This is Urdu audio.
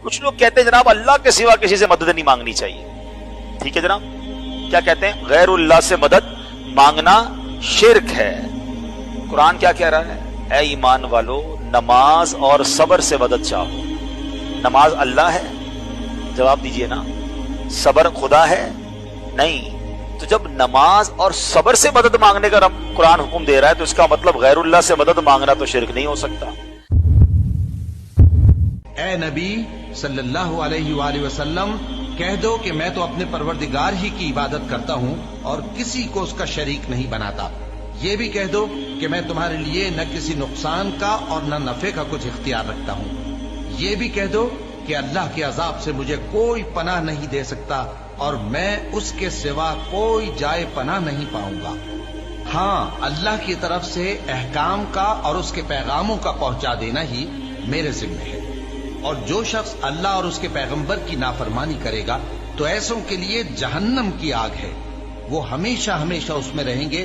کچھ لوگ کہتے ہیں جناب اللہ کے سوا کسی سے مدد نہیں مانگنی چاہیے. ٹھیک ہے جناب, کیا کہتے ہیں؟ غیر اللہ سے مدد مانگنا شرک ہے. قرآن کیا کہہ رہا ہے؟ اے ایمان والو, نماز اور صبر سے مدد چاہو. نماز اللہ ہے؟ جواب دیجئے نا. صبر خدا ہے؟ نہیں. تو جب نماز اور صبر سے مدد مانگنے کا قرآن حکم دے رہا ہے تو اس کا مطلب غیر اللہ سے مدد مانگنا تو شرک نہیں ہو سکتا. اے نبی صلی اللہ علیہ وآلہ وسلم, کہہ دو کہ میں تو اپنے پروردگار ہی کی عبادت کرتا ہوں اور کسی کو اس کا شریک نہیں بناتا. یہ بھی کہہ دو کہ میں تمہارے لیے نہ کسی نقصان کا اور نہ نفع کا کچھ اختیار رکھتا ہوں. یہ بھی کہہ دو کہ اللہ کے عذاب سے مجھے کوئی پناہ نہیں دے سکتا اور میں اس کے سوا کوئی جائے پناہ نہیں پاؤں گا. ہاں, اللہ کی طرف سے احکام کا اور اس کے پیغاموں کا پہنچا دینا ہی میرے ذمہ ہے. اور جو شخص اللہ اور اس کے پیغمبر کی نافرمانی کرے گا تو ایسوں کے لیے جہنم کی آگ ہے, وہ ہمیشہ ہمیشہ اس میں رہیں گے